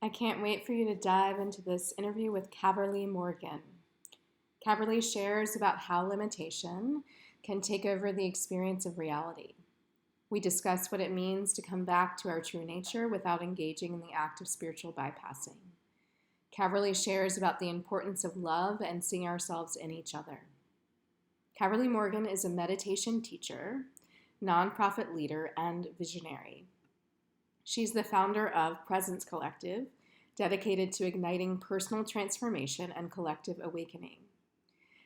I can't wait for you to dive into this interview with Caverly Morgan. Caverly shares about how limitation can take over the experience of reality. We discuss what it means to come back to our true nature without engaging in the act of spiritual bypassing. Caverly shares about the importance of love and seeing ourselves in each other. Caverly Morgan is a meditation teacher, nonprofit leader, and visionary. She's the founder of Presence Collective, dedicated to igniting personal transformation and collective awakening.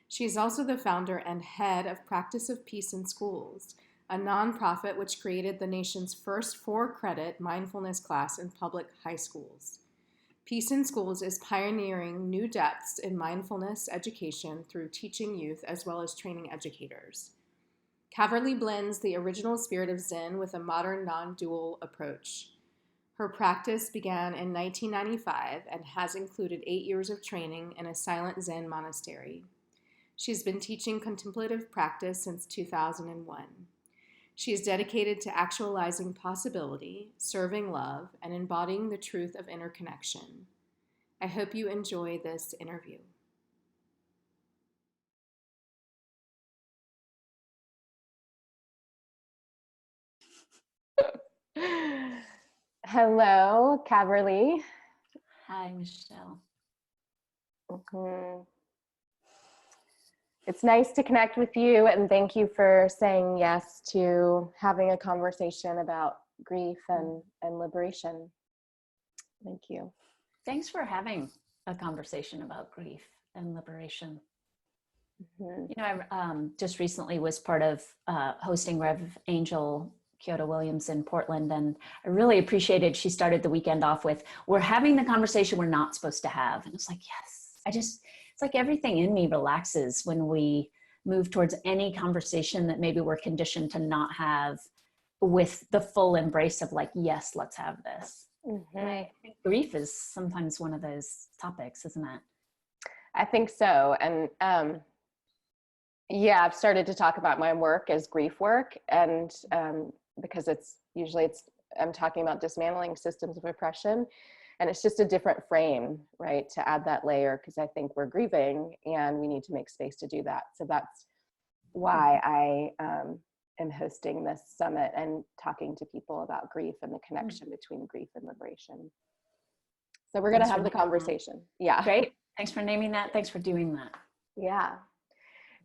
She is also the founder and head of Practice of Peace in Schools, a nonprofit which created the nation's first 4-credit mindfulness class in public high schools. Peace in Schools is pioneering new depths in mindfulness education through teaching youth as well as training educators. Caverly blends the original spirit of Zen with a modern non-dual approach. Her practice began in 1995 and has included 8 years of training in a silent Zen monastery. She's been teaching contemplative practice since 2001. She is dedicated to actualizing possibility, serving love, and embodying the truth of interconnection. I hope you enjoy this interview. Hello, Caverly. Hi, Michelle. It's nice to connect with you, and thank you for saying yes to having a conversation about grief and liberation. Thank you. Thanks for having a conversation about grief and liberation. You know, I just recently was part of hosting Rev Angel Kyoto Williams in Portland, and I really appreciated she started the weekend off with, we're having the conversation we're not supposed to have. And it's like, yes, it's like everything in me relaxes when we move towards any conversation that maybe we're conditioned to not have, with the full embrace of like, yes, let's have this. I think grief is sometimes one of those topics, isn't it? I think so. And yeah, I've started to talk about my work as grief work, and because I'm talking about dismantling systems of oppression, and it's just a different frame, right, to add that layer, because I think we're grieving and we need to make space to do that. So that's why I am hosting this summit and talking to people about grief and the connection between grief and liberation. So we're going to have the conversation. Yeah. Great. Thanks for naming that. Thanks for doing that. Yeah.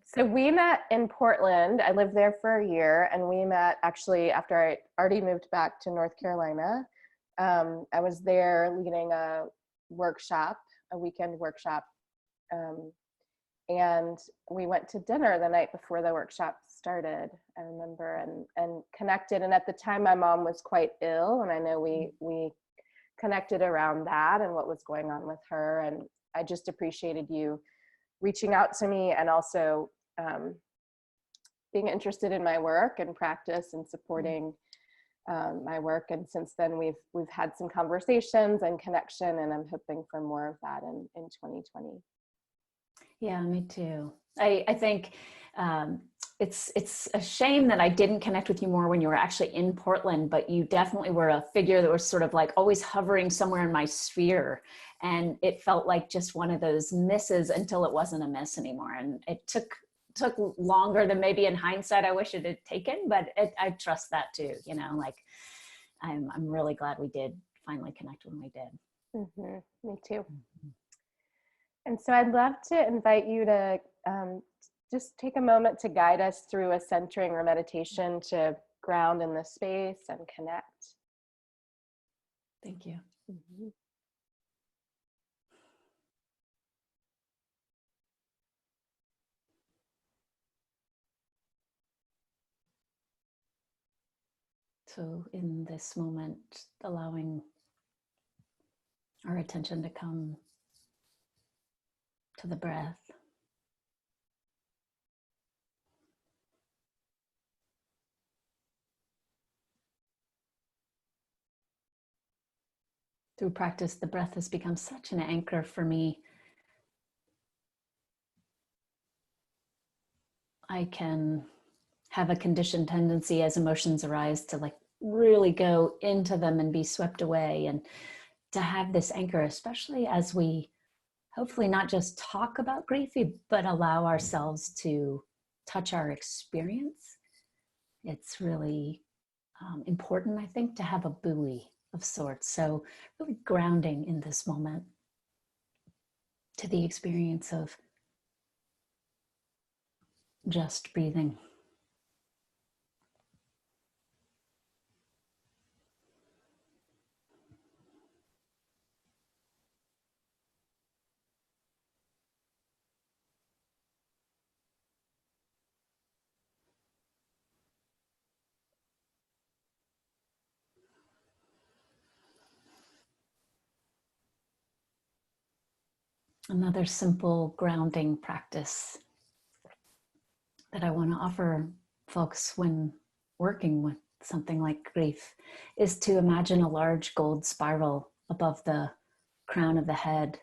So we met in Portland. I lived there for a year, and we met actually after I already moved back to North Carolina. I was there leading a workshop, a weekend workshop, and we went to dinner the night before the workshop started, I remember, and connected. And at the time, my mom was quite ill, and I know we connected around that and what was going on with her. And I just appreciated you reaching out to me, and also being interested in my work and practice and supporting my work. And since then we've had some conversations and connection, and I'm hoping for more of that in 2020. Yeah, me too. I think it's a shame that I didn't connect with you more when you were actually in Portland, but you definitely were a figure that was sort of like always hovering somewhere in my sphere. And it felt like just one of those misses until it wasn't a miss anymore. And it took longer than maybe in hindsight I wish it had taken, but I trust that too, you know, like I'm really glad we did finally connect when we did. Me too. And so I'd love to invite you to just take a moment to guide us through a centering or meditation to ground in the space and connect. Thank you. So in this moment, allowing our attention to come to the breath. Through practice, the breath has become such an anchor for me. I can have a conditioned tendency as emotions arise to like really go into them and be swept away and to have this anchor, especially as we hopefully not just talk about grief, but allow ourselves to touch our experience. It's really important, I think, to have a buoy of sorts. So really grounding in this moment to the experience of just breathing. Another simple grounding practice that I want to offer folks when working with something like grief is to imagine a large gold spiral above the crown of the head.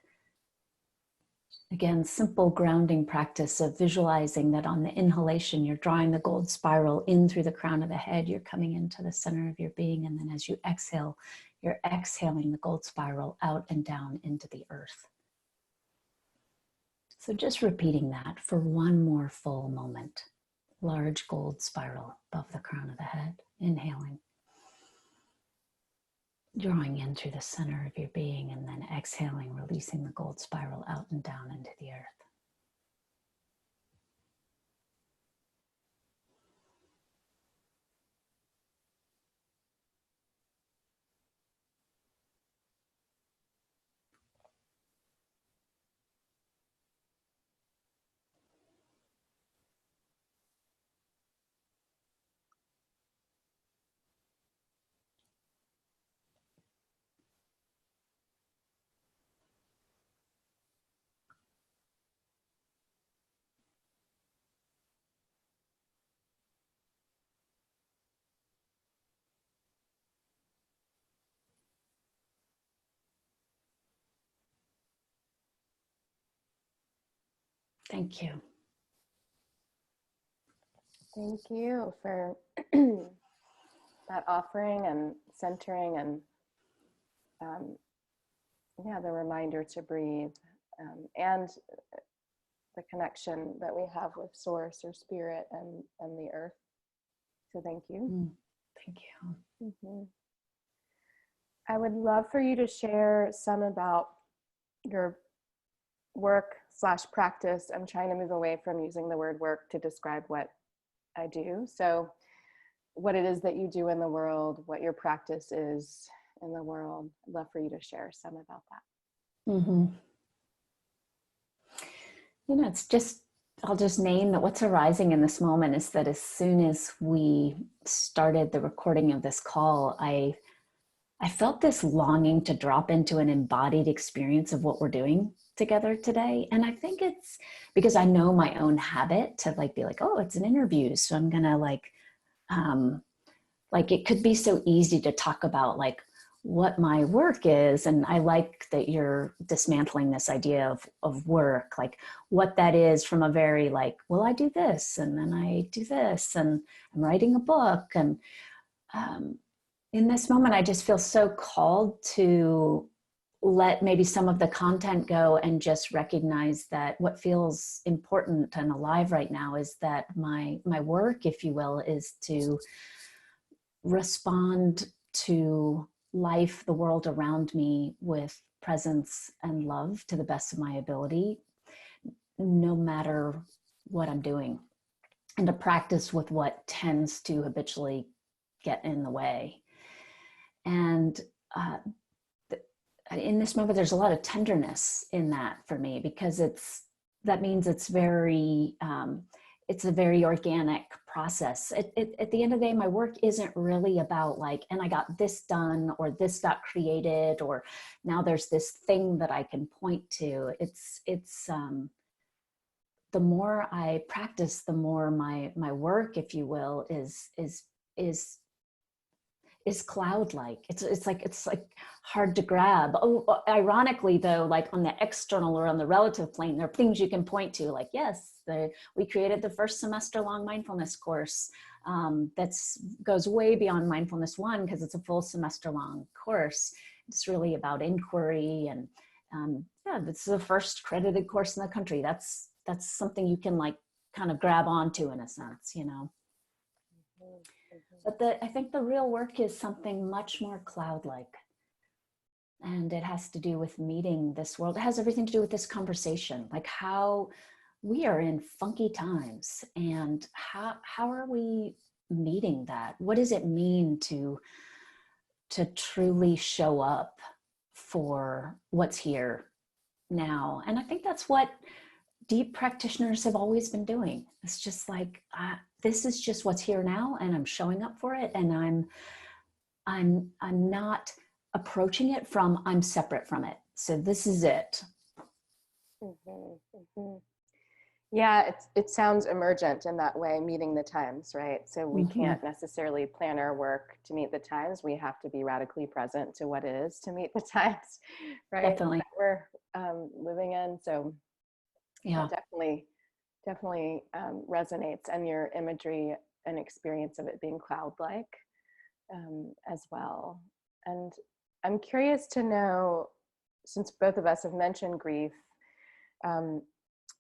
Again, simple grounding practice of visualizing that on the inhalation, you're drawing the gold spiral in through the crown of the head, you're coming into the center of your being, and then as you exhale, you're exhaling the gold spiral out and down into the earth. So just repeating that for one more full moment. Large gold spiral above the crown of the head, inhaling. Drawing in through the center of your being, and then exhaling, releasing the gold spiral out and down into the earth. Thank you. Thank you for that offering and centering and the reminder to breathe and the connection that we have with source or spirit and the earth. So thank you. Thank you. Mm-hmm. I would love for you to share some about your work/practice. I'm trying to move away from using the word work to describe what I do. So what it is that you do in the world, what your practice is in the world. I'd love for you to share some about that. Mm-hmm. You know, I'll just name that what's arising in this moment is that as soon as we started the recording of this call, I felt this longing to drop into an embodied experience of what we're doing together today. And I think it's because I know my own habit to be like, oh, it's an interview. So I'm going to it could be so easy to talk about what my work is. And I like that you're dismantling this idea of work, what that is from a very well, I do this and then I do this and I'm writing a book. And in this moment, I just feel so called to let maybe some of the content go and just recognize that what feels important and alive right now is that my work, if you will, is to respond to life, the world around me, with presence and love to the best of my ability, no matter what I'm doing, and to practice with what tends to habitually get in the way. And in this moment, there's a lot of tenderness in that for me, because that means it's a very organic process. At the end of the day, my work isn't really about and I got this done, or this got created, or now there's this thing that I can point to. It's the more I practice, the more my work, if you will, is cloud-like. It's hard to grab. Oh, ironically though, on the external or on the relative plane, there are things you can point to, yes, we created the first semester-long mindfulness course that goes way beyond mindfulness 1, because it's a full semester-long course. it's really about inquiry. And yeah, this is the first credited course in the country. That's something you can like kind of grab onto in a sense, you know. But I think the real work is something much more cloud-like. And it has to do with meeting this world. It has everything to do with this conversation, like how we are in funky times, and how are we meeting that? What does it mean to truly show up for what's here now? And I think that's what deep practitioners have always been doing. It's just like, this is just what's here now, and I'm showing up for it, and I'm not approaching it from I'm separate from it. So this is it. Yeah, it sounds emergent in that way, meeting the times, right? So we can't necessarily plan our work to meet the times. We have to be radically present to what it is to meet the times, right? Definitely. That we're living in. So yeah, definitely resonates, and your imagery and experience of it being cloud-like as well. And I'm curious to know, since both of us have mentioned grief,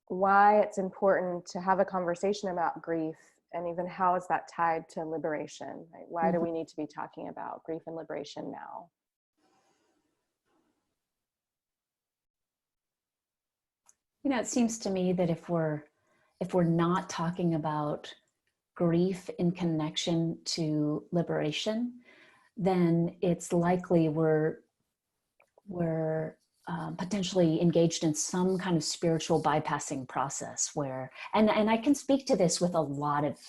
why it's important to have a conversation about grief, and even how is that tied to liberation, right? Why do we need to be talking about grief and liberation now? You know, it seems to me that if we're not talking about grief in connection to liberation, then it's likely we're potentially engaged in some kind of spiritual bypassing process where, and I can speak to this with a lot of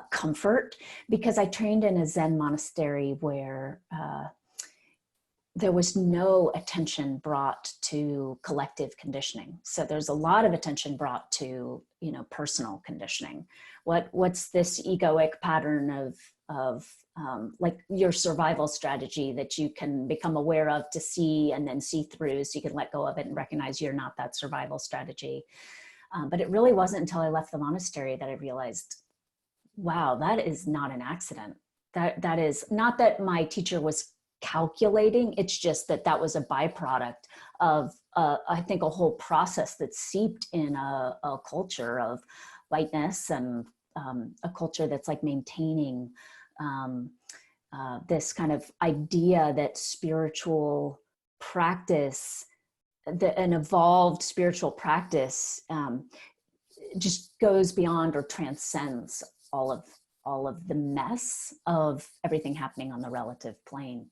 comfort, because I trained in a Zen monastery where there was no attention brought to collective conditioning. So there's a lot of attention brought to, you know, personal conditioning. What's this egoic pattern of like your survival strategy that you can become aware of to see and then see through, so you can let go of it and recognize you're not that survival strategy. But it really wasn't until I left the monastery that I realized, wow, that is not an accident. That is not that my teacher was calculating. It's just that was a byproduct of, I think, a whole process that seeped in a culture of whiteness, and a culture that's like maintaining this kind of idea that spiritual practice, an evolved spiritual practice, just goes beyond or transcends all of the mess of everything happening on the relative plane.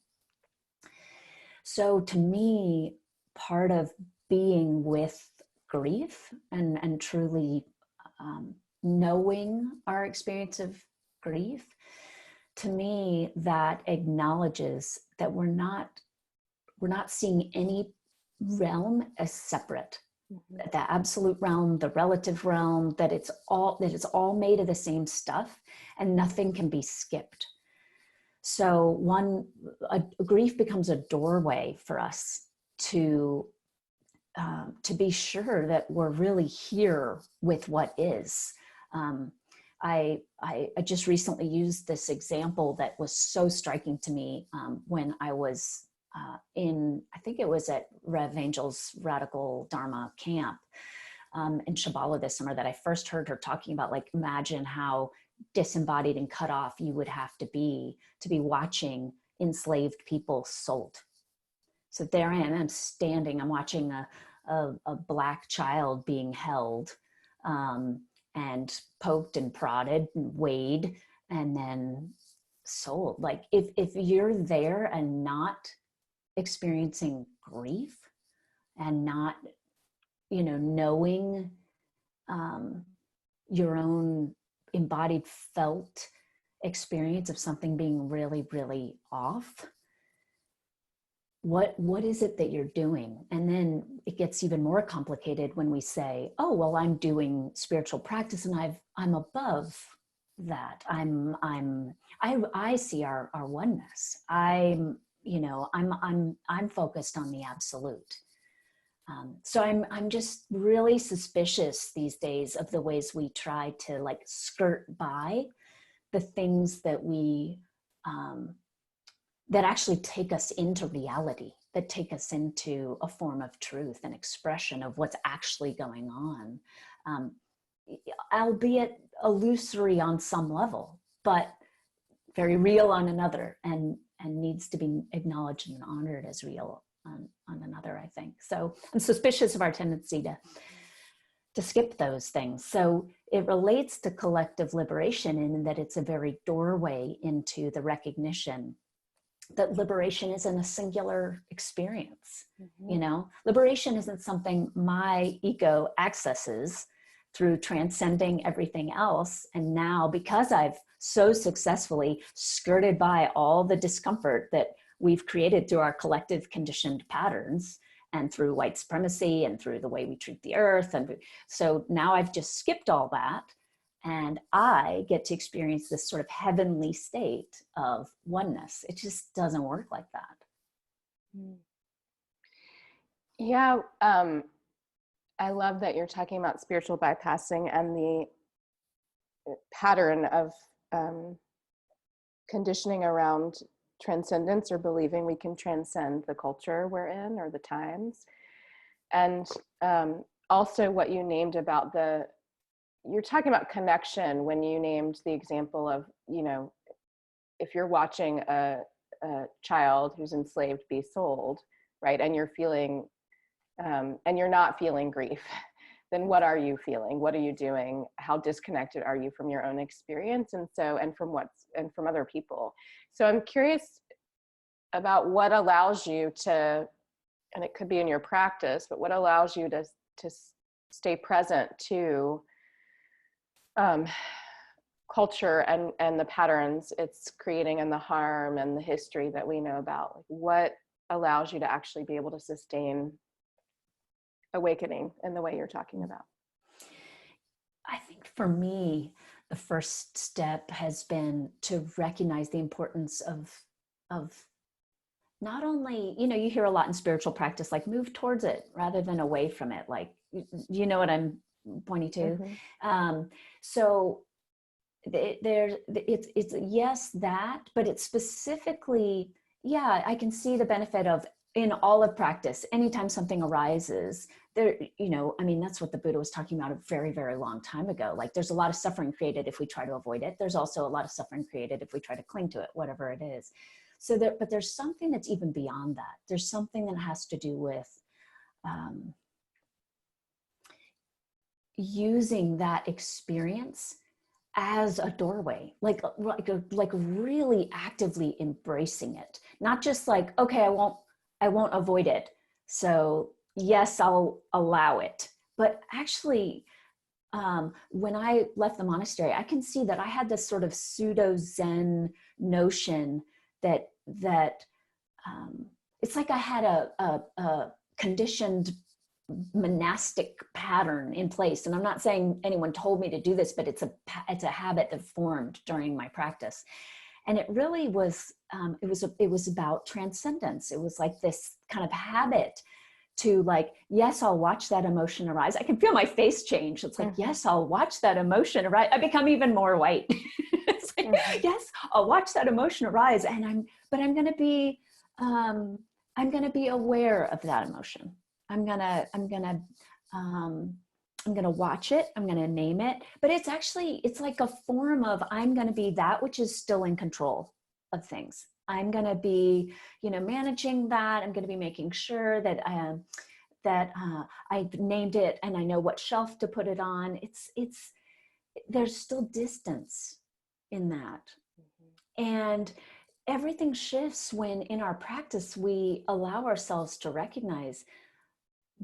So to me, part of being with grief and truly knowing our experience of grief, to me, that acknowledges that we're not seeing any realm as separate. The absolute realm, the relative realm, that it's all made of the same stuff, and nothing can be skipped. So a grief becomes a doorway for us to be sure that we're really here with what is. I just recently used this example that was so striking to me when I was I think it was at Rev Angel's Radical Dharma camp in Shambhala this summer, that I first heard her talking about, like, imagine how disembodied and cut off you would have to be watching enslaved people sold. So there I am, I'm watching a Black child being held and poked and prodded and weighed and then sold. Like, if you're there and not experiencing grief and not, knowing your own embodied felt experience of something being really, really off, what is it that you're doing? And then it gets even more complicated when we say, oh, well, I'm doing spiritual practice and I'm above that. I see our oneness. I'm focused on the absolute. So I'm just really suspicious these days of the ways we try to, like, skirt by the things that we that actually take us into reality, that take us into a form of truth and expression of what's actually going on, albeit illusory on some level, but very real on another, and needs to be acknowledged and honored as real on another, I think. So I'm suspicious of our tendency to skip those things. So it relates to collective liberation in that it's a very doorway into the recognition that liberation isn't a singular experience. You know, liberation isn't something my ego accesses through transcending everything else. And now, because I've so successfully skirted by all the discomfort that we've created through our collective conditioned patterns and through white supremacy and through the way we treat the earth. And so now I've just skipped all that, and I get to experience this sort of heavenly state of oneness. It just doesn't work like that. Yeah. I love that you're talking about spiritual bypassing and the pattern of conditioning around transcendence, or believing we can transcend the culture we're in or the times. And also what you named about you're talking about connection when you named the example of, you know, if you're watching a child who's enslaved be sold, right, and you're feeling and you're not feeling grief, then what are you feeling? What are you doing? How disconnected are you from your own experience? And from other people? So I'm curious about what allows you to, and it could be in your practice, but what allows you to stay present to culture and the patterns it's creating and the harm and the history that we know about. Like, what allows you to actually be able to sustain awakening in the way you're talking about? I think for me, the first step has been to recognize the importance of not only, you know, you hear a lot in spiritual practice, like move towards it rather than away from it. Like, you know what I'm pointing to? So it's yes, that, but it's specifically, yeah, I can see the benefit of, in all of practice, anytime something arises there, you know, I mean, that's what the Buddha was talking about a very, very long time ago. Like, there's a lot of suffering created if we try to avoid it. There's also a lot of suffering created if we try to cling to it, whatever it is. So but there's something that's even beyond that. There's something that has to do with using that experience as a doorway, like really actively embracing it, not just like, okay, I won't avoid it, so yes, I'll allow it. But actually, when I left the monastery, I can see that I had this sort of pseudo Zen notion that it's like I had a conditioned monastic pattern in place. And I'm not saying anyone told me to do this, but it's a habit that formed during my practice. And it really was, it was about transcendence. It was like this kind of habit to, like, yes, I'll watch that emotion arise. I can feel my face change. It's like, yes, I'll watch that emotion arise. I become even more white. It's like, yes, I'll watch that emotion arise. And I'm going to be aware of that emotion. I'm going to watch it. I'm going to name it, but it's like a form of, I'm going to be that which is still in control of things. I'm going to be, managing that. I'm going to be making sure that I've named it and I know what shelf to put it on. There's still distance in that. And everything shifts when in our practice, we allow ourselves to recognize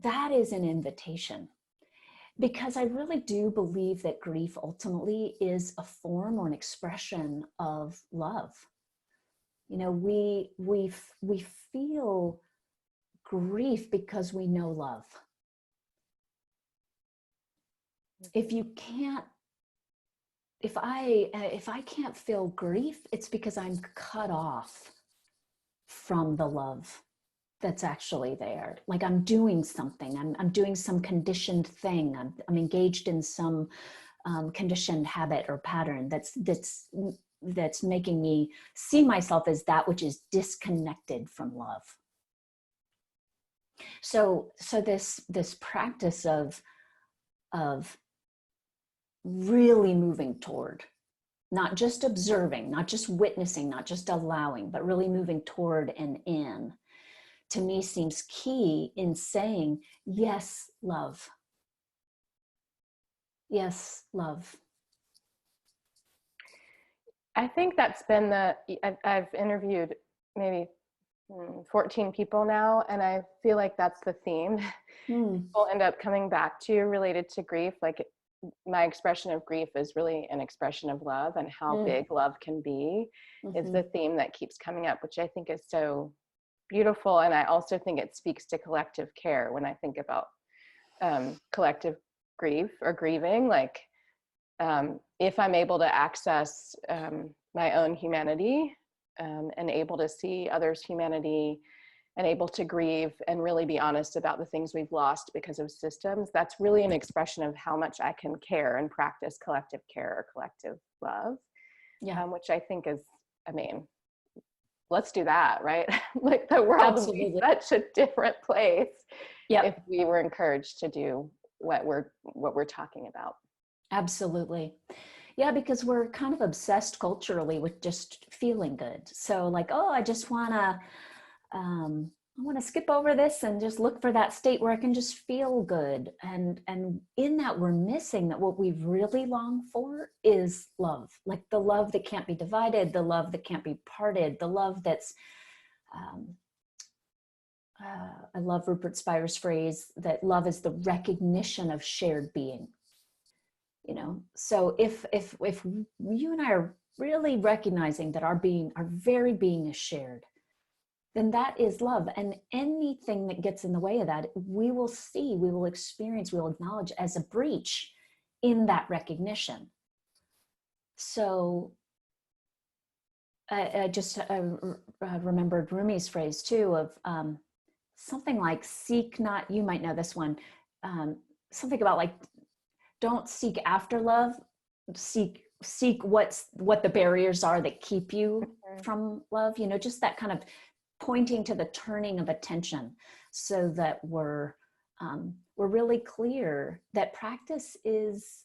that is an invitation. Because I really do believe that grief ultimately is a form or an expression of love. We feel grief because we know love. If I can't feel grief, it's because I'm cut off from the love that's actually there. Like, I'm doing something, I'm doing some conditioned thing, I'm engaged in some conditioned habit or pattern that's that's making me see myself as that which is disconnected from love. So this practice of really moving toward, not just observing, not just witnessing, not just allowing, but really moving toward and in, to me seems key in saying, yes, love. Yes, love. I think that's been I've interviewed maybe 14 people now, and I feel like that's the theme. People end up coming back to related to grief. Like, my expression of grief is really an expression of love, and how big love can be is the theme that keeps coming up, which I think is so beautiful. And I also think it speaks to collective care when I think about collective grief or grieving. Like, if I'm able to access my own humanity and able to see others' humanity and able to grieve and really be honest about the things we've lost because of systems, that's really an expression of how much I can care and practice collective care or collective love. Yeah. Which I think is, I mean, let's do that, right? Like, the world would be such a different place if we were encouraged to do what we're talking about. Absolutely. Yeah, because we're kind of obsessed culturally with just feeling good. So like, oh, I just I want to skip over this and just look for that state where I can just feel good. And in that, we're missing that what we really long for is love, like the love that can't be divided, the love that can't be parted, the love that's, I love Rupert Spire's phrase that love is the recognition of shared being. You know, so if you and I are really recognizing that our very being is shared, then that is love. And anything that gets in the way of that, we will see, we will experience, we will acknowledge as a breach in that recognition. So I just remembered Rumi's phrase too of something like, seek not, you might know this one, something about like, don't seek after love, seek what the barriers are that keep you from love, you know, just that kind of pointing to the turning of attention, so that we're really clear that practice is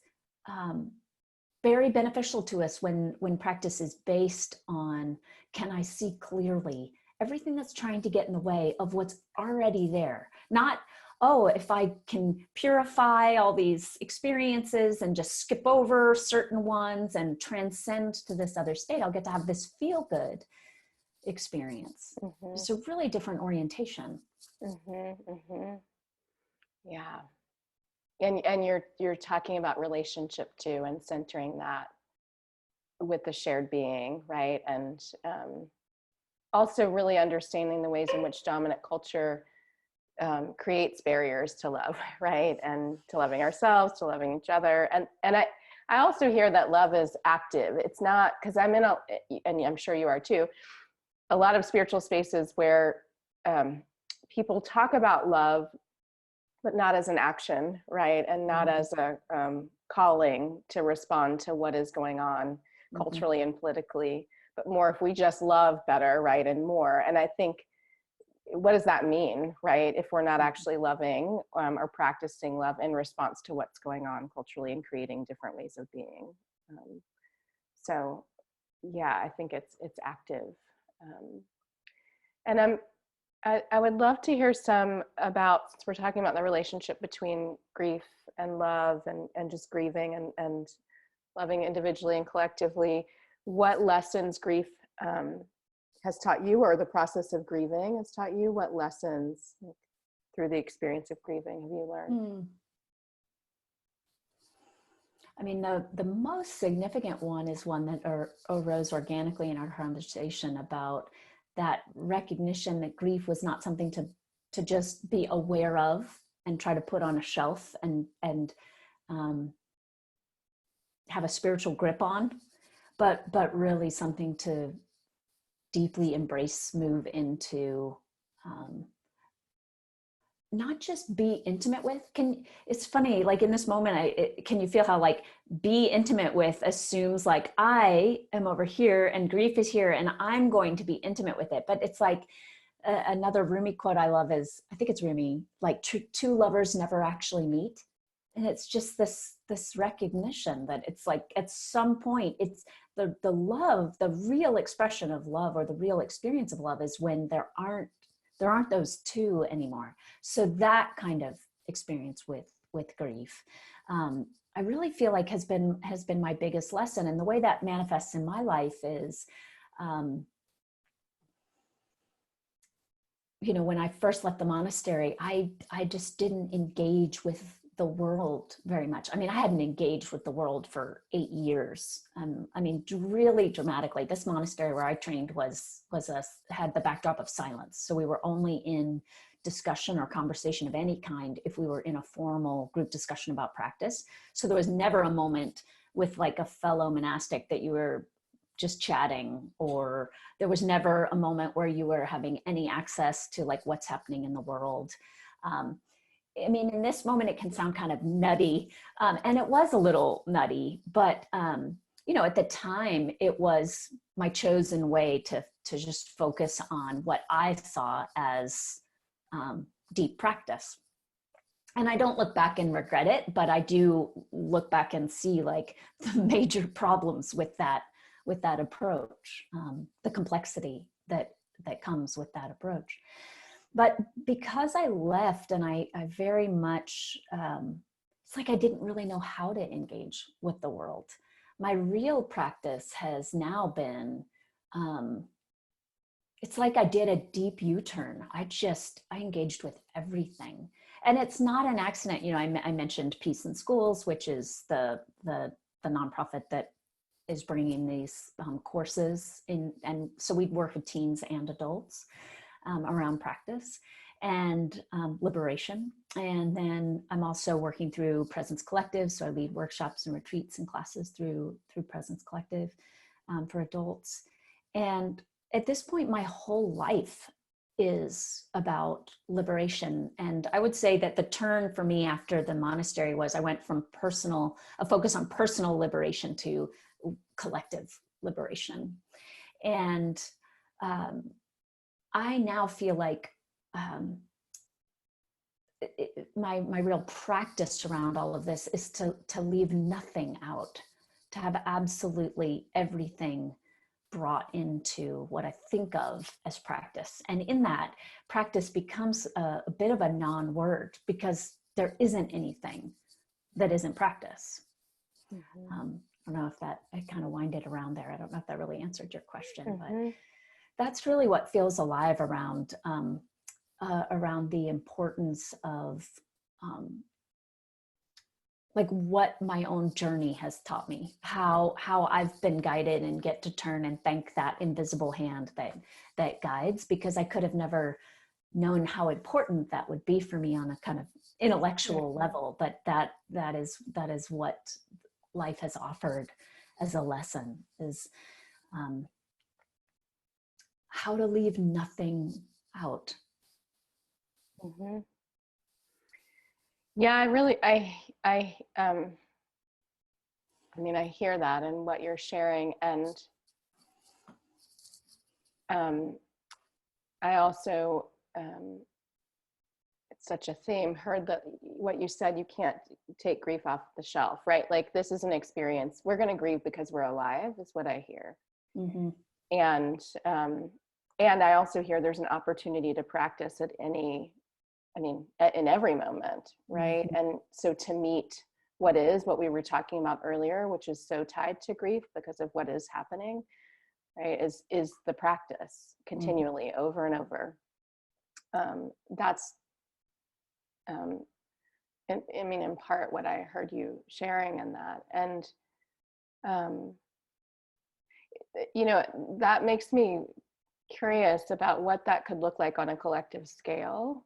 very beneficial to us when practice is based on, can I see clearly everything that's trying to get in the way of what's already there? Not, oh, if I can purify all these experiences and just skip over certain ones and transcend to this other state, I'll get to have this feel good experience. It's a really different orientation. Yeah. And you're talking about relationship too, and centering that with the shared being, right? And also really understanding the ways in which dominant culture creates barriers to love, right? And to loving ourselves, to loving each other. And I also hear that love is active. It's not, because I'm in and I'm sure you are too, a lot of spiritual spaces where people talk about love, but not as an action, right? And not as a calling to respond to what is going on culturally and politically, but more if we just love better, right? And more. And I think, what does that mean, right? If we're not actually loving or practicing love in response to what's going on culturally and creating different ways of being. So yeah, I think it's active. And I would love to hear some about, since we're talking about the relationship between grief and love and just grieving and loving individually and collectively, what lessons grief has taught you, or the process of grieving has taught you. What lessons through the experience of grieving have you learned? I mean, the most significant one is one that arose organically in our conversation about that recognition that grief was not something to just be aware of and try to put on a shelf and have a spiritual grip on, but really something to deeply embrace, move into, not just be intimate with. It's funny, like in this moment, can you feel how like be intimate with assumes like I am over here and grief is here and I'm going to be intimate with it. But it's like another Rumi quote I love is, I think it's Rumi, like two lovers never actually meet. And it's just this recognition that it's like at some point it's the love, the real expression of love or the real experience of love is when there aren't those two anymore. So that kind of experience with grief, I really feel like has been my biggest lesson. And the way that manifests in my life is, when I first left the monastery, I just didn't engage with the world very much. I mean, I hadn't engaged with the world for 8 years. I mean, really dramatically. This monastery where I trained had the backdrop of silence. So we were only in discussion or conversation of any kind if we were in a formal group discussion about practice. So there was never a moment with like a fellow monastic that you were just chatting, or there was never a moment where you were having any access to like what's happening in the world. I mean, in this moment, it can sound kind of nutty, and it was a little nutty, but at the time, it was my chosen way to just focus on what I saw as deep practice. And I don't look back and regret it, but I do look back and see like the major problems with that approach, the complexity that comes with that approach. But because I left and I very much, it's like I didn't really know how to engage with the world. My real practice has now been, it's like I did a deep U-turn. I engaged with everything. And it's not an accident. I mentioned Peace in Schools, which is the nonprofit that is bringing these courses in. And so we work with teens and adults around practice and liberation. And then I'm also working through Presence Collective. So I lead workshops and retreats and classes through Presence Collective for adults. And at this point, my whole life is about liberation. And I would say that the turn for me after the monastery was I went from a focus on personal liberation to collective liberation. And I now feel like my real practice around all of this is to leave nothing out, to have absolutely everything brought into what I think of as practice. And in that, practice becomes a bit of a non-word because there isn't anything that isn't practice. Mm-hmm. I don't know if I kind of winded around there. I don't know if that really answered your question, mm-hmm. But that's really what feels alive around the importance of like what my own journey has taught me, how I've been guided and get to turn and thank that invisible hand that guides, because I could have never known how important that would be for me on a kind of intellectual level. But that is what life has offered as a lesson, is how to leave nothing out. Mm-hmm. Yeah, I mean, I hear that and what you're sharing, and I also, it's such a theme, heard that what you said, you can't take grief off the shelf, right? Like, this is an experience. We're going to grieve because we're alive, is what I hear. Mm-hmm. And I also hear there's an opportunity to practice in every moment, right? Mm-hmm. And so to meet what we were talking about earlier, which is so tied to grief because of what is happening, right, is the practice continually, mm-hmm. over and over. That's, in part what I heard you sharing in that. And, that makes me curious about what that could look like on a collective scale,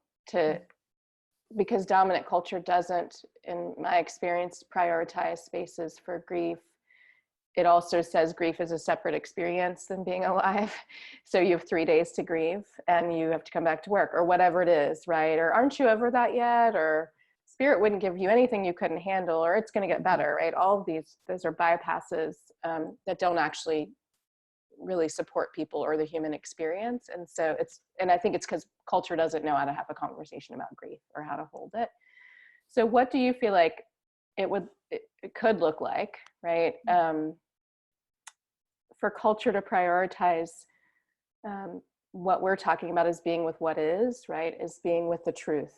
because dominant culture doesn't, in my experience, prioritize spaces for grief it also says grief is a separate experience than being alive. So you have 3 days to grieve and you have to come back to work or whatever it is, right? Or aren't you over that yet? Or spirit wouldn't give you anything you couldn't handle, or it's going to get better, right? All of those are bypasses that don't actually really support people or the human experience. And so and I think it's because culture doesn't know how to have a conversation about grief or how to hold it. So what do you feel like it could look like, right? For culture to prioritize what we're talking about as being with what is, right? Is being with the truth.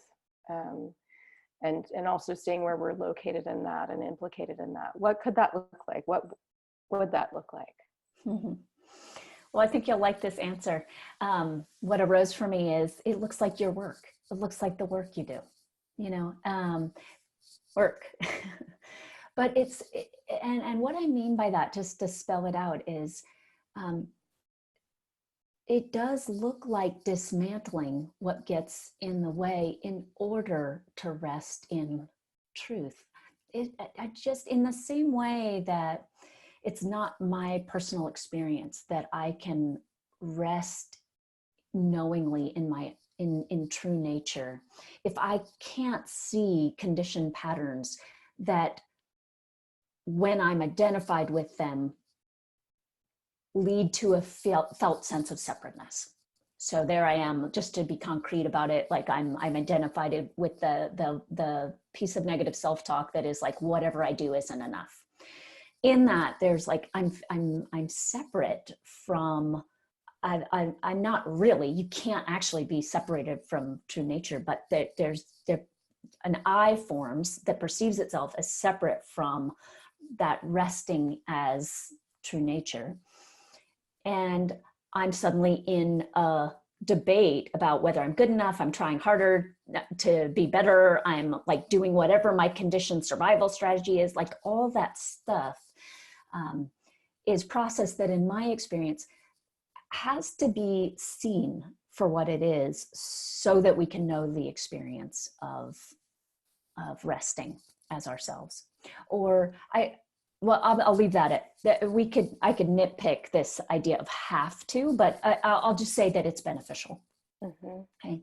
And also seeing where we're located in that and implicated in that. What could that look like? What would that look like? Mm-hmm. Well, I think you'll like this answer. What arose for me is, it looks like your work. It looks like the work you do, work. But and what I mean by that, just to spell it out, is it does look like dismantling what gets in the way in order to rest in truth. I just, in the same way that it's not my personal experience that I can rest knowingly in true nature, if I can't see conditioned patterns that, when I'm identified with them, lead to a felt sense of separateness. So there I am, just to be concrete about it, like I'm identified with the piece of negative self-talk that is like, whatever I do isn't enough. In that, there's like, I'm separate from, I'm not really, you can't actually be separated from true nature, but there's an I forms that perceives itself as separate from that resting as true nature. And I'm suddenly in a debate about whether I'm good enough, I'm trying harder to be better, I'm like doing whatever my conditioned survival strategy is, like all that stuff is process that, in my experience, has to be seen for what it is so that we can know the experience of resting as ourselves. Or I'll leave that at that. I could nitpick this idea of have to, but I'll just say that it's beneficial. Mm-hmm. Okay.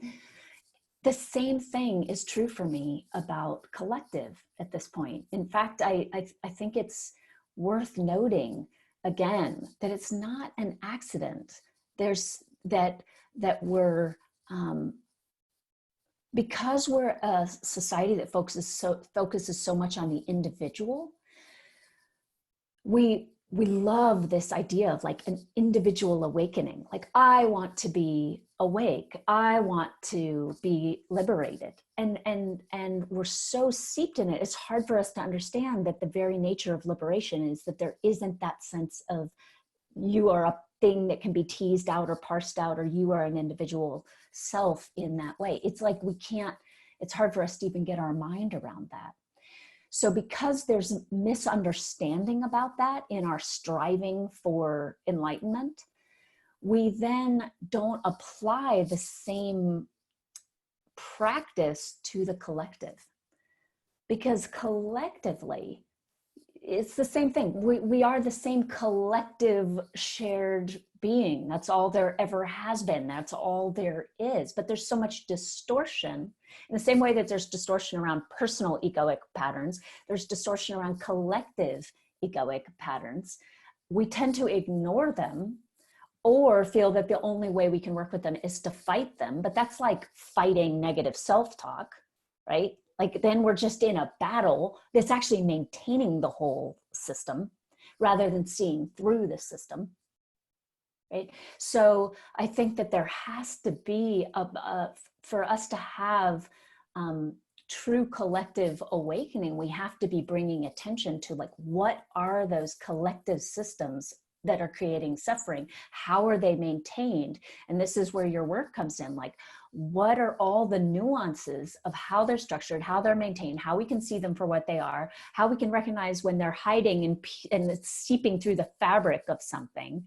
The same thing is true for me about collective at this point. In fact, I think it's worth noting again that it's not an accident. There's that we're because we're a society that focuses so much on the individual. We love this idea of like an individual awakening. Like, I want to be awake. I want to be liberated. And we're so seeped in it. It's hard for us to understand that the very nature of liberation is that there isn't that sense of you are a thing that can be teased out or parsed out, or you are an individual self in that way. It's like it's hard for us to even get our mind around that. So because there's misunderstanding about that in our striving for enlightenment, we then don't apply the same practice to the collective. Because collectively, it's the same thing. We are the same collective shared being. That's all there ever has been. That's all there is. But there's so much distortion. In the same way that there's distortion around personal egoic patterns, there's distortion around collective egoic patterns. We tend to ignore them or feel that the only way we can work with them is to fight them. But that's like fighting negative self-talk, right? Like then we're just in a battle that's actually maintaining the whole system rather than seeing through the system, right? So I think that there has to be, for us to have true collective awakening, we have to be bringing attention to like, what are those collective systems that are creating suffering? How are they maintained? And this is where your work comes in. Like, what are all the nuances of how they're structured, how they're maintained, how we can see them for what they are, how we can recognize when they're hiding and it's seeping through the fabric of something.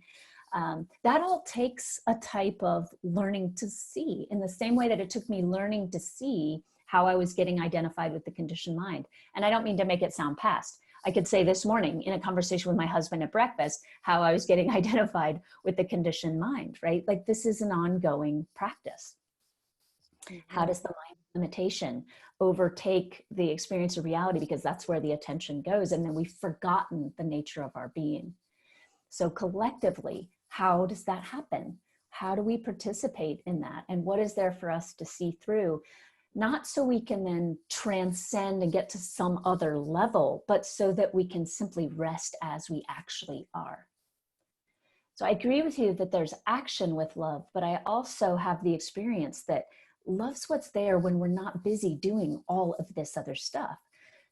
That all takes a type of learning to see, in the same way that it took me learning to see how I was getting identified with the conditioned mind. And I don't mean to make it sound past. I could say this morning in a conversation with my husband at breakfast, how I was getting identified with the conditioned mind, right? Like this is an ongoing practice. How does the mind limitation overtake the experience of reality? Because that's where the attention goes. And then we've forgotten the nature of our being. So collectively, how does that happen? How do we participate in that? And what is there for us to see through? Not so we can then transcend and get to some other level, but so that we can simply rest as we actually are. So I agree with you that there's action with love, but I also have the experience that love's what's there when we're not busy doing all of this other stuff.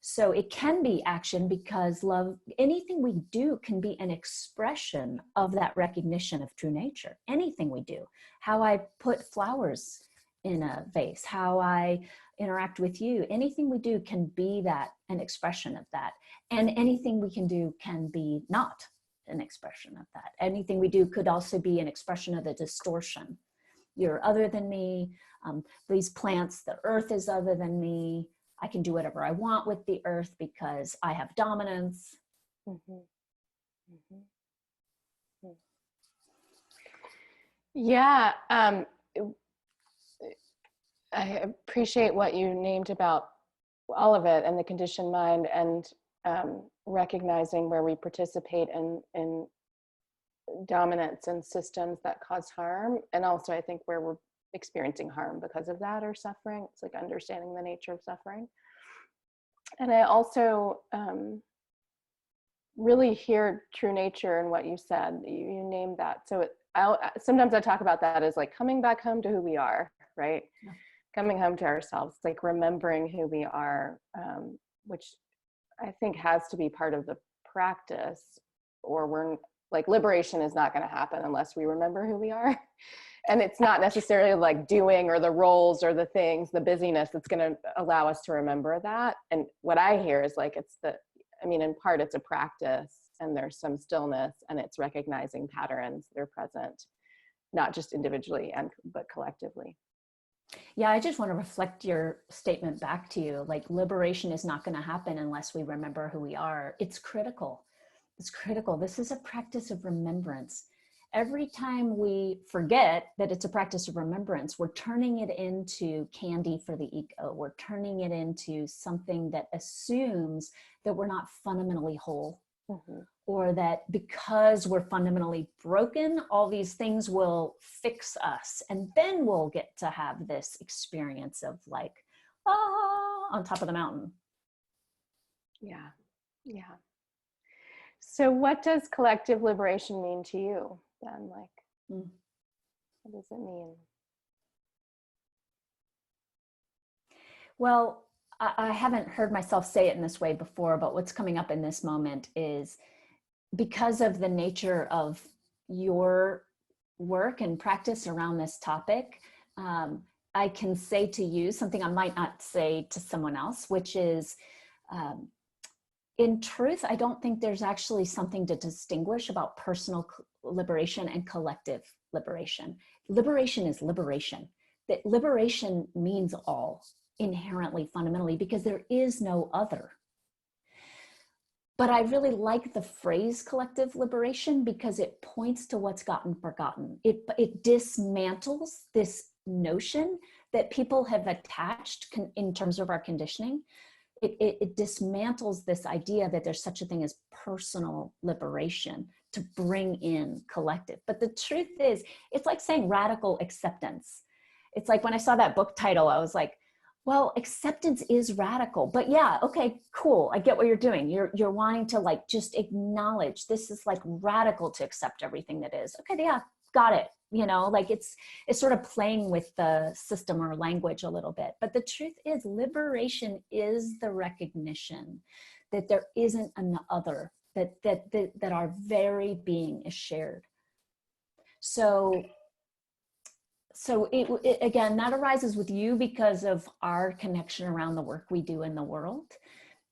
So it can be action because love, anything we do can be an expression of that recognition of true nature. Anything we do, how I put flowers in a vase, how I interact with you, anything we do can be that, an expression of that. And anything we can do can be not an expression of that. Anything we do could also be an expression of the distortion. You're other than me. These plants, the earth is other than me. I can do whatever I want with the earth because I have dominance. Mm-hmm. Mm-hmm. Yeah, I appreciate what you named about all of it and the conditioned mind, and recognizing where we participate in dominance and systems that cause harm, and also I think where we're experiencing harm because of that or suffering. It's like understanding the nature of suffering. And I also really hear true nature in what you said. You named that. So sometimes I talk about that as like coming back home to who we are, right? Yeah. Coming home to ourselves, like remembering who we are, which I think has to be part of the practice, or we're like, liberation is not going to happen unless we remember who we are. And it's not necessarily like doing or the roles or the things, the busyness that's going to allow us to remember that. And what I hear is like, in part it's a practice, and there's some stillness, and it's recognizing patterns that are present, not just individually but collectively. Yeah, I just want to reflect your statement back to you. Like, liberation is not going to happen unless we remember who we are. It's critical. It's critical. This is a practice of remembrance. Every time we forget that it's a practice of remembrance, we're turning it into candy for the ego. We're turning it into something that assumes that we're not fundamentally whole. Mm-hmm. Or that because we're fundamentally broken, all these things will fix us. And then we'll get to have this experience of like, on top of the mountain. Yeah, yeah. So what does collective liberation mean to you then? Like, what does it mean? Well, I haven't heard myself say it in this way before, but what's coming up in this moment is, because of the nature of your work and practice around this topic, I can say to you something I might not say to someone else, which is, in truth, I don't think there's actually something to distinguish about personal liberation and collective liberation. Liberation is liberation. That liberation means all, inherently, fundamentally, because there is no other. But I really like the phrase collective liberation because it points to what's gotten forgotten. It dismantles this notion that people have attached in terms of our conditioning. It dismantles this idea that there's such a thing as personal liberation to bring in collective. But the truth is, it's like saying radical acceptance. It's like when I saw that book title, I was like, well, acceptance is radical, but yeah, okay, cool. I get what you're doing. You're wanting to like just acknowledge this is like radical to accept everything that is. Okay, yeah, got it. You know, like it's sort of playing with the system or language a little bit. But the truth is, liberation is the recognition that there isn't an other, that our very being is shared. So it again, that arises with you because of our connection around the work we do in the world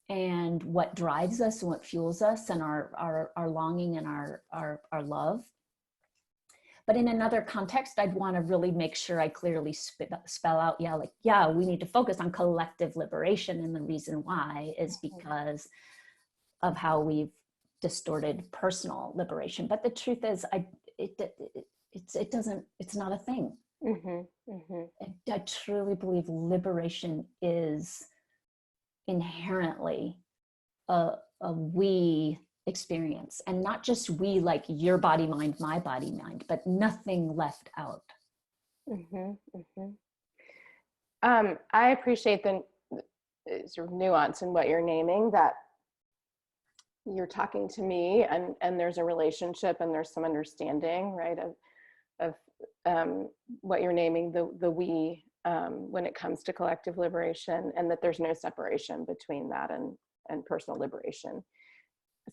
and what drives us and what fuels us and our longing and our love. But in another context, I'd want to really make sure I clearly spell out, we need to focus on collective liberation. And the reason why is because of how we've distorted personal liberation. But the truth is, it's not a thing. Mm-hmm. Mm-hmm. I truly believe liberation is inherently a we experience, and not just we, like your body, mind, my body, mind, but nothing left out. Mm-hmm. Mm-hmm. I appreciate the sort of nuance in what you're naming, that you're talking to me and there's a relationship and there's some understanding, right, of what you're naming, the we, when it comes to collective liberation, and that there's no separation between that and personal liberation.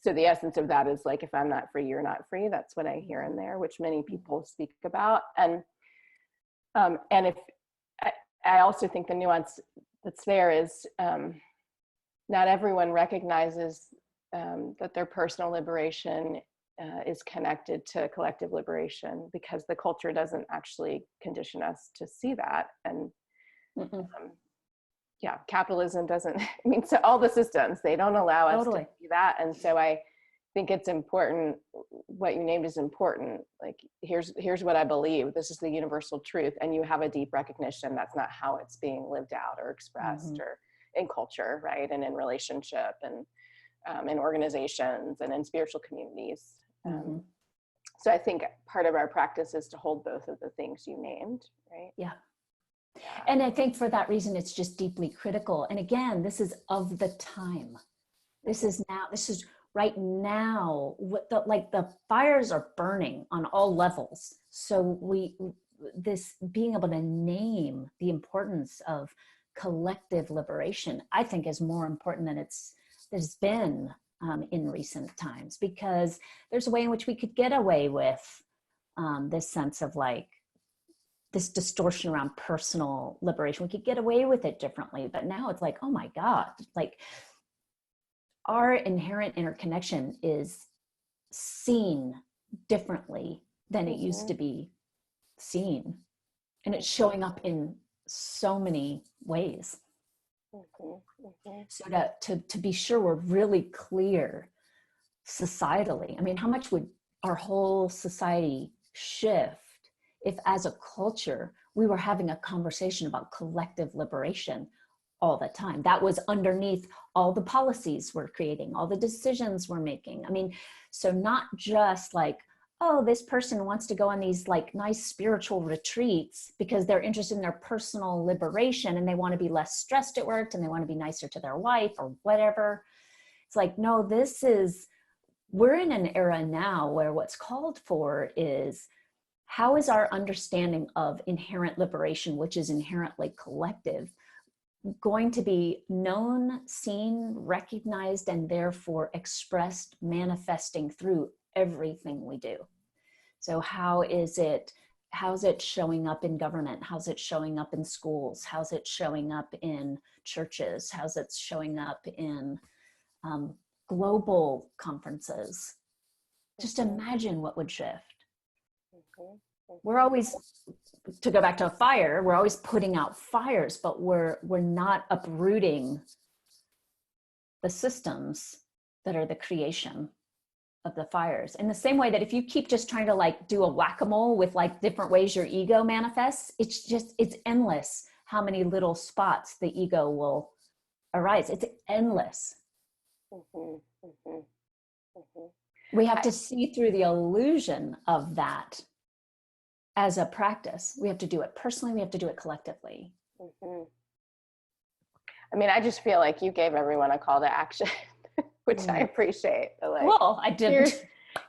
So the essence of that is like, if I'm not free, you're not free. That's what I hear in there, which many people speak about. And if I also think the nuance that's there is not everyone recognizes that their personal liberation is connected to collective liberation, because the culture doesn't actually condition us to see that. And yeah, capitalism doesn't, I mean, so all the systems, they don't allow us to see that. And so I think it's important, what you named is important. Like, here's what I believe, this is the universal truth, and you have a deep recognition that's not how it's being lived out or expressed or in culture, right? And in relationship and in organizations and in spiritual communities. So I think part of our practice is to hold both of the things you named, right? Yeah. And I think for that reason, it's just deeply critical. And again, this is of the time. This is right now, the fires are burning on all levels. So this being able to name the importance of collective liberation, I think is more important than there's been in recent times, because there's a way in which we could get away with this sense of like, this distortion around personal liberation. We could get away with it differently, but now it's like, oh my God, like our inherent interconnection is seen differently than it used to be seen. And it's showing up in so many ways. So to be sure we're really clear societally, I mean, how much would our whole society shift if as a culture we were having a conversation about collective liberation all the time? That was underneath all the policies we're creating, all the decisions we're making. I mean, so not just like, oh, this person wants to go on these like nice spiritual retreats because they're interested in their personal liberation and they want to be less stressed at work and they want to be nicer to their wife or whatever. It's like, no, we're in an era now where what's called for is, how is our understanding of inherent liberation, which is inherently collective, going to be known, seen, recognized, and therefore expressed, manifesting through everything we do? So how's it showing up in government? How's it showing up in schools? How's it showing up in churches? How's it showing up in global conferences? Just imagine what would shift. We're always, to go back to a fire, we're always putting out fires, but we're not uprooting the systems that are the creation of the fires. In the same way that if you keep just trying to like do a whack-a-mole with like different ways your ego manifests, it's endless how many little spots the ego will arise. It's endless. We have to see through the illusion of that as a practice. We have to do it personally. We have to do it collectively. I mean, I just feel like you gave everyone a call to action, which I appreciate. Like, well, I didn't.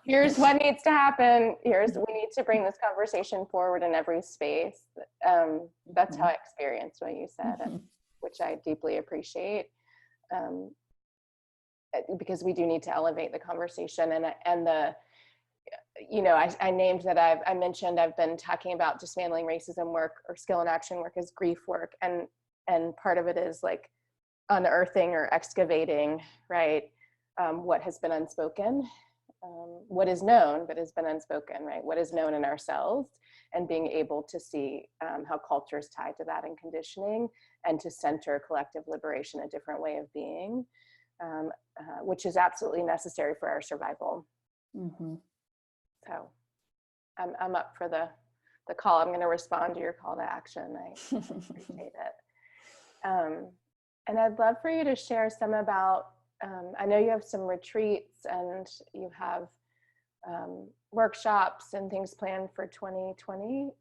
Here's what needs to happen. We need to bring this conversation forward in every space. That's how I experienced what you said, and, which I deeply appreciate. Because we do need to elevate the conversation, and the, you know, I named that I mentioned I've been talking about dismantling racism work or skill and action work as grief work, and part of it is like unearthing or excavating, right, what has been unspoken, what is known but has been unspoken, right, what is known in ourselves, and being able to see how culture is tied to that and conditioning, and to center collective liberation, a different way of being. which is absolutely necessary for our survival. Mm-hmm. So I'm up for the call. I'm going to respond to your call to action. I appreciate it. And I'd love for you to share some about, I know you have some retreats and you have workshops and things planned for 2020.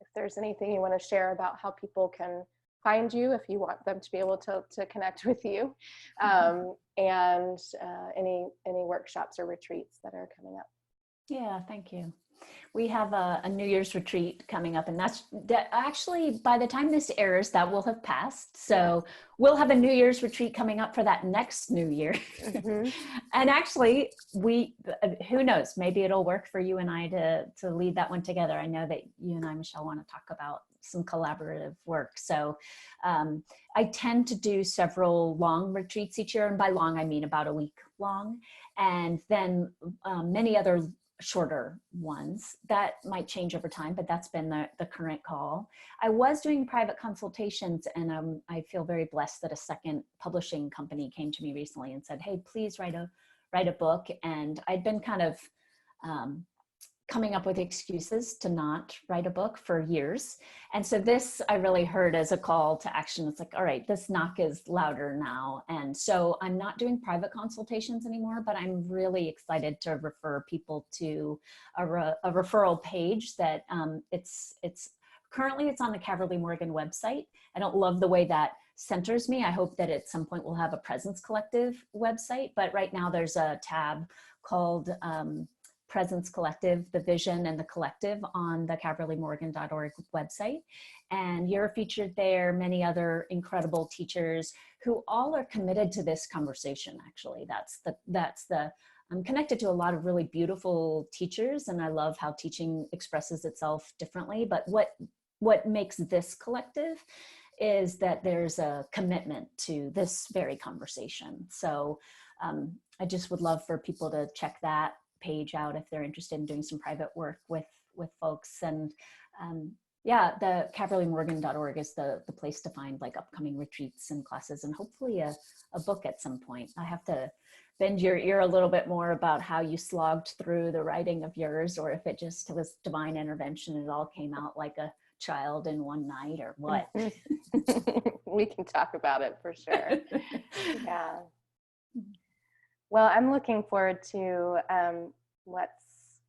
If there's anything you want to share about how people can find you, if you want them to be able to connect with you, and any workshops or retreats that are coming up. Yeah, thank you. We have a New Year's retreat coming up, and that actually, by the time this airs, that will have passed. So we'll have a New Year's retreat coming up for that next New Year. Mm-hmm. And actually, who knows, maybe it'll work for you and I to lead that one together. I know that you and I, Michelle, want to talk about some collaborative work. So I tend to do several long retreats each year, and by long, I mean about a week long, and then many other shorter ones that might change over time, but that's been the current call. I was doing private consultations, and I feel very blessed that a second publishing company came to me recently and said, hey, please write a book. And I'd been kind of coming up with excuses to not write a book for years. And so this I really heard as a call to action. It's like, all right, this knock is louder now. And so I'm not doing private consultations anymore, but I'm really excited to refer people to a referral page that it's currently it's on the Caverly Morgan website. I don't love the way that centers me. I hope that at some point we'll have a Presence Collective website, but right now there's a tab called Presence Collective, the vision and the collective on the caverlymorgan.org website. And you're featured there, many other incredible teachers who all are committed to this conversation. Actually, I'm connected to a lot of really beautiful teachers, and I love how teaching expresses itself differently. But what makes this collective is that there's a commitment to this very conversation. So I just would love for people to check that page out if they're interested in doing some private work with folks. And the caverlymorgan.org is the place to find like upcoming retreats and classes, and hopefully a book at some point. I have to bend your ear a little bit more about how you slogged through the writing of yours, or if it just was divine intervention, it all came out like a child in one night, or what. We can talk about it for sure. Yeah. Well, I'm looking forward to what's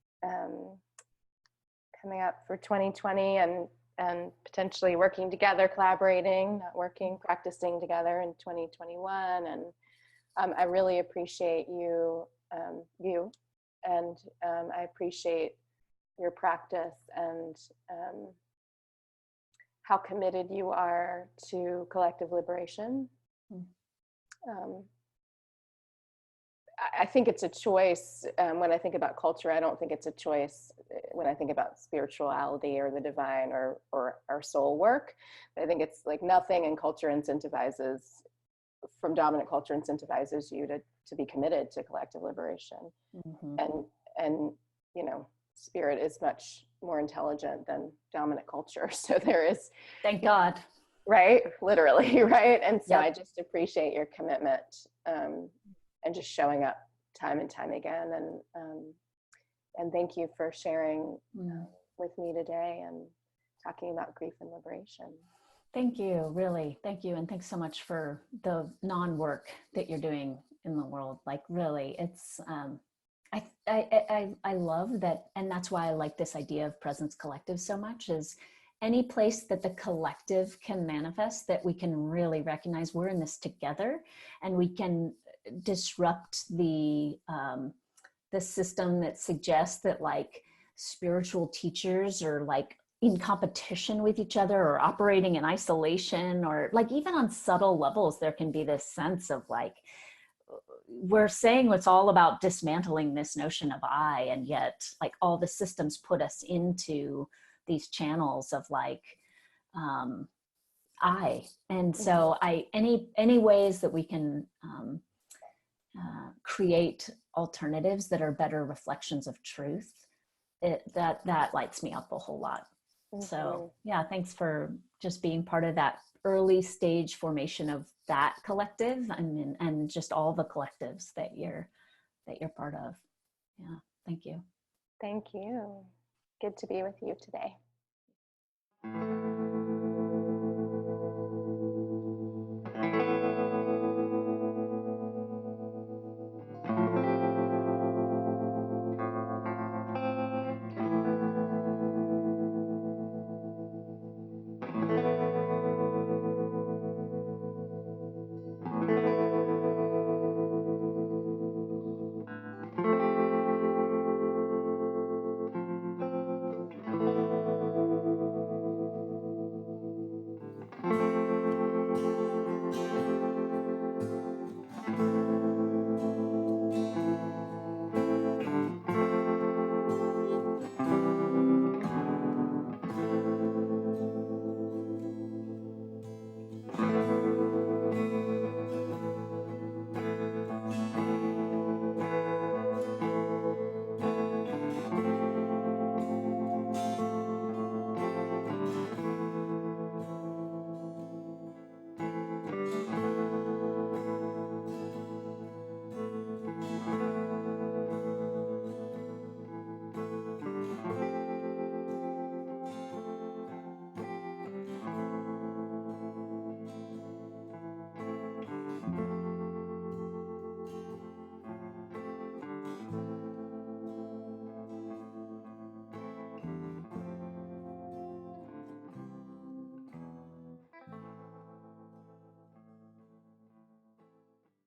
coming up for 2020 and potentially working together, collaborating, not working, practicing together in 2021. And I really appreciate you, and I appreciate your practice and how committed you are to collective liberation. I think it's a choice. When I think about culture, I don't think it's a choice when I think about spirituality or the divine or our soul work. I think it's like nothing in culture from dominant culture incentivizes you to be committed to collective liberation. Mm-hmm. And you know, spirit is much more intelligent than dominant culture. So there is, thank God. Right? Literally, right? And so yep. I just appreciate your commitment. And just showing up time and time again. And thank you for sharing with me today and talking about grief and liberation. Thank you, really. Thank you. And thanks so much for the non-work that you're doing in the world. Like really, it's, I love that. And that's why I like this idea of Presence Collective so much, is any place that the collective can manifest, that we can really recognize we're in this together, and we can disrupt the system that suggests that like spiritual teachers are like in competition with each other or operating in isolation, or like even on subtle levels there can be this sense of like we're saying it's all about dismantling this notion of I, and yet like all the systems put us into these channels of like I. And so any ways that we can create alternatives that are better reflections of truth, that lights me up a whole lot. Mm-hmm. So yeah, thanks for just being part of that early stage formation of that collective, and just all the collectives that you're part of. Yeah, thank you. Thank you. Good to be with you today.